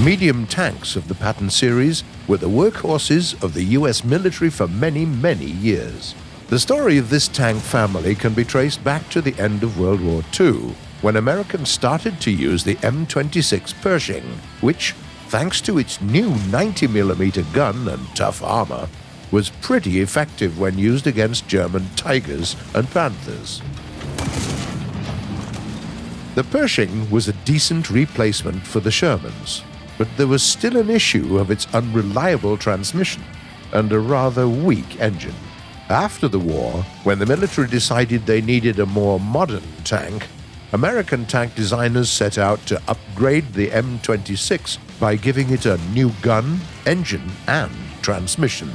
Medium tanks of the Patton series were the workhorses of the US military for many, many years. The story of this tank family can be traced back to the end of World War II, when Americans started to use the M26 Pershing, which, thanks to its new 90mm gun and tough armor, was pretty effective when used against German Tigers and Panthers. The Pershing was a decent replacement for the Shermans, but there was still an issue of its unreliable transmission and a rather weak engine. After the war, when the military decided they needed a more modern tank, American tank designers set out to upgrade the M26 by giving it a new gun, engine, and transmission.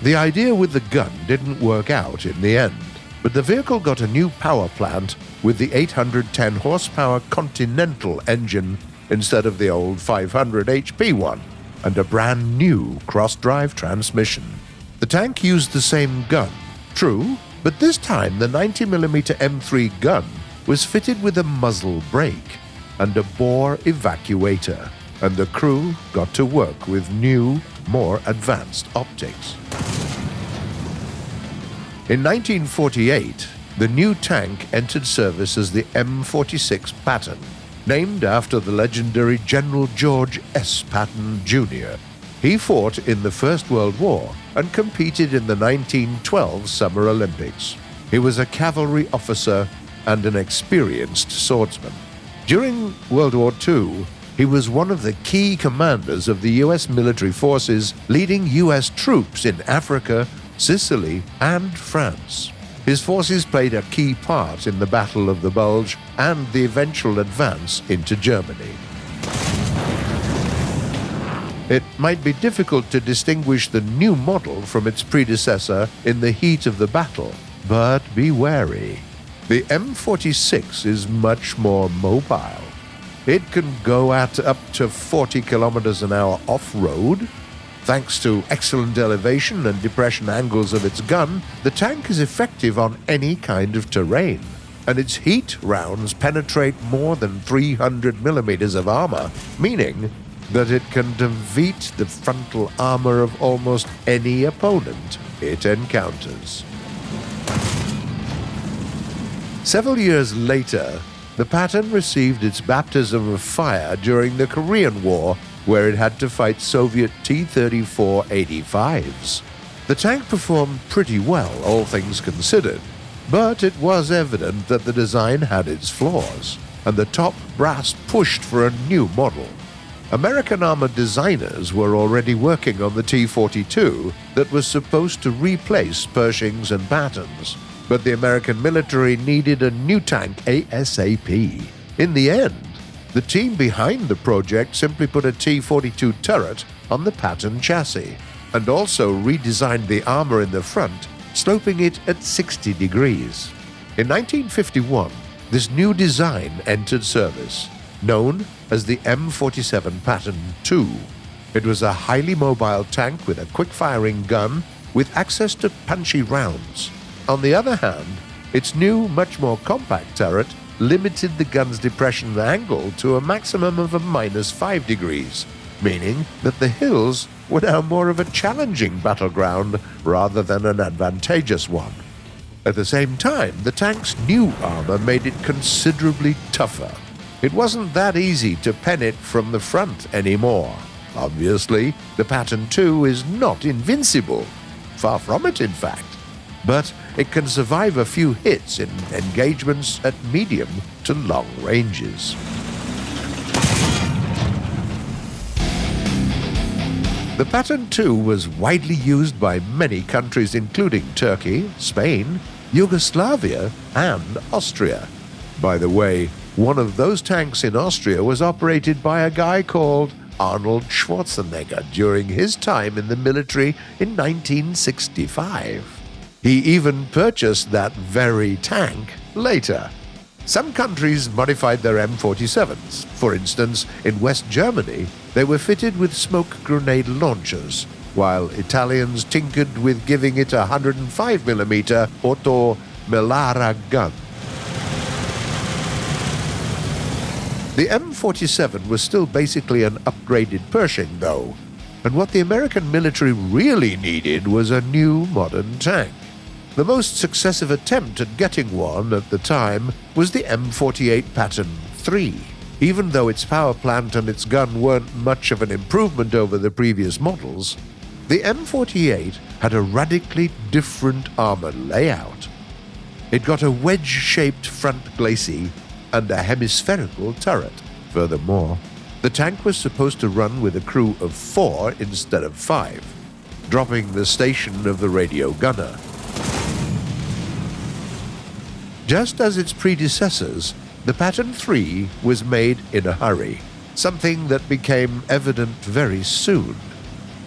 The idea with the gun didn't work out in the end, but the vehicle got a new power plant with the 810 horsepower Continental engine instead of the old 500 HP one, and a brand new cross-drive transmission. The tank used the same gun, true, but this time the 90mm M3 gun was fitted with a muzzle brake and a bore evacuator, and the crew got to work with new, more advanced optics. In 1948, the new tank entered service as the M26 Patton, named after the legendary General George S. Patton, Jr. He fought in the First World War and competed in the 1912 Summer Olympics. He was a cavalry officer and an experienced swordsman. During World War II, he was one of the key commanders of the U.S. military forces leading U.S. troops in Africa, Sicily, and France. His forces played a key part in the Battle of the Bulge and the eventual advance into Germany. It might be difficult to distinguish the new model from its predecessor in the heat of the battle, but be wary. The M46 is much more mobile. It can go at up to 40 kilometers an hour off-road. Thanks to excellent elevation and depression angles of its gun, the tank is effective on any kind of terrain, and its heat rounds penetrate more than 300 millimeters of armor, meaning that it can defeat the frontal armor of almost any opponent it encounters. Several years later, the Patton received its baptism of fire during the Korean War, where it had to fight Soviet T-34-85s. The tank performed pretty well, all things considered, but it was evident that the design had its flaws, and the top brass pushed for a new model. American armor designers were already working on the T-42 that was supposed to replace Pershings and Pattons, but the American military needed a new tank ASAP. In the end, the team behind the project simply put a T-42 turret on the Patton chassis, and also redesigned the armor in the front, sloping it at 60 degrees. In 1951, this new design entered service, known as the M47 Patton II. It was a highly mobile tank with a quick-firing gun with access to punchy rounds. On the other hand, its new, much more compact turret limited the gun's depression angle to a maximum of a -5 degrees, meaning that the hills were now more of a challenging battleground rather than an advantageous one. At the same time, the tank's new armor made it considerably tougher. It wasn't that easy to pen it from the front anymore. Obviously, the Patton II is not invincible. Far from it, in fact. But it can survive a few hits in engagements at medium to long ranges. The Patton II was widely used by many countries including Turkey, Spain, Yugoslavia, and Austria. By the way, one of those tanks in Austria was operated by a guy called Arnold Schwarzenegger during his time in the military in 1965. He even purchased that very tank later. Some countries modified their M47s. For instance, in West Germany, they were fitted with smoke grenade launchers, while Italians tinkered with giving it a 105mm Otto Melara gun. The M47 was still basically an upgraded Pershing, though, and what the American military really needed was a new modern tank. The most successive attempt at getting one at the time was the M48 Patton III. Even though its power plant and its gun weren't much of an improvement over the previous models, the M48 had a radically different armor layout. It got a wedge-shaped front glacis and a hemispherical turret. Furthermore, the tank was supposed to run with a crew of 4 instead of 5, dropping the station of the radio gunner. Just as its predecessors, the Patton III was made in a hurry, something that became evident very soon.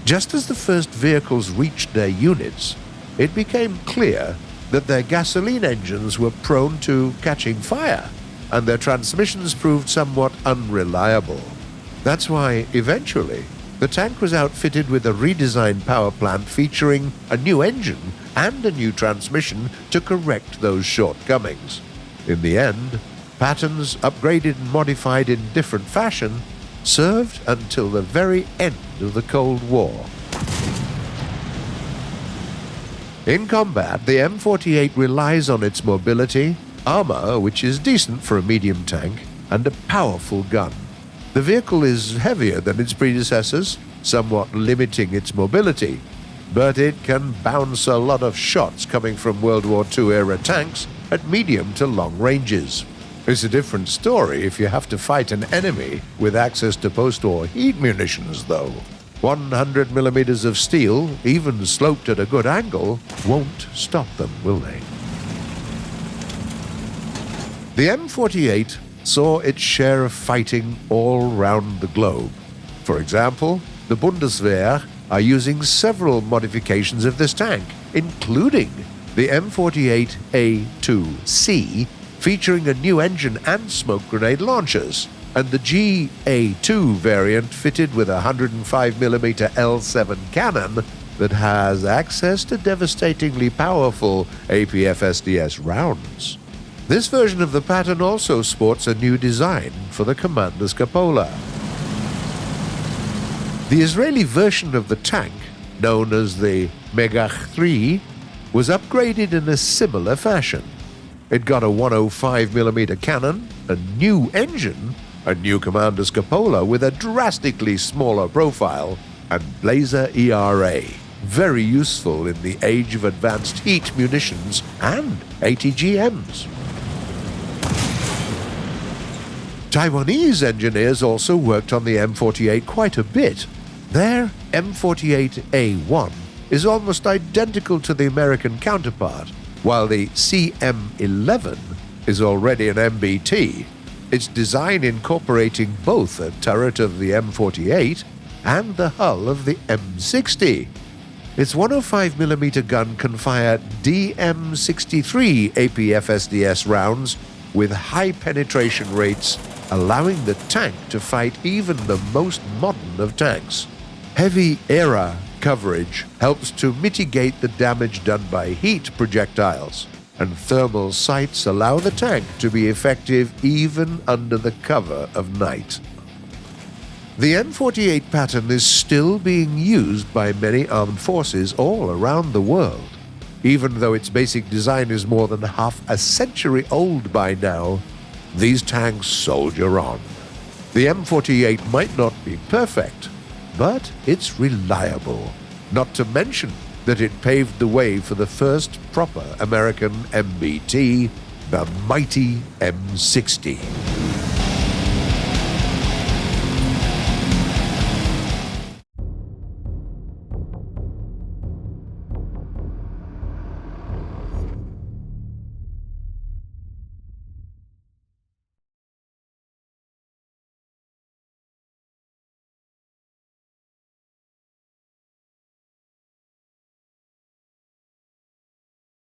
Just as the first vehicles reached their units, it became clear that their gasoline engines were prone to catching fire, and their transmissions proved somewhat unreliable. That's why, eventually, the tank was outfitted with a redesigned power plant featuring a new engine and a new transmission to correct those shortcomings. In the end, Pattons, upgraded and modified in different fashion, served until the very end of the Cold War. In combat, the M48 relies on its mobility, armor, which is decent for a medium tank, and a powerful gun. The vehicle is heavier than its predecessors, somewhat limiting its mobility, but it can bounce a lot of shots coming from World War II-era tanks at medium to long ranges. It's a different story if you have to fight an enemy with access to post-war heat munitions, though. 100mm of steel, even sloped at a good angle, won't stop them, will they? The M48 saw its share of fighting all round the globe. For example, the Bundeswehr are using several modifications of this tank, including the M48A2C, featuring a new engine and smoke grenade launchers, and the GA2 variant fitted with a 105mm L7 cannon that has access to devastatingly powerful APF-SDS rounds. This version of the Patton also sports a new design for the commander's cupola. The Israeli version of the tank, known as the Megach 3, was upgraded in a similar fashion. It got a 105mm cannon, a new engine, a new commander's cupola with a drastically smaller profile, and Blazer ERA, very useful in the age of advanced heat munitions and ATGMs. Taiwanese engineers also worked on the M48 quite a bit. Their M48A1 is almost identical to the American counterpart, while the CM11 is already an MBT, its design incorporating both a turret of the M48 and the hull of the M60. Its 105mm gun can fire DM63 APF-SDS rounds with high penetration rates, allowing the tank to fight even the most modern of tanks. Heavy era coverage helps to mitigate the damage done by heat projectiles, and thermal sights allow the tank to be effective even under the cover of night. The M48 Patton is still being used by many armed forces all around the world. Even though its basic design is more than half a century old by now, these tanks soldier on. The M48 might not be perfect, but it's reliable, not to mention that it paved the way for the first proper American MBT, the mighty M60.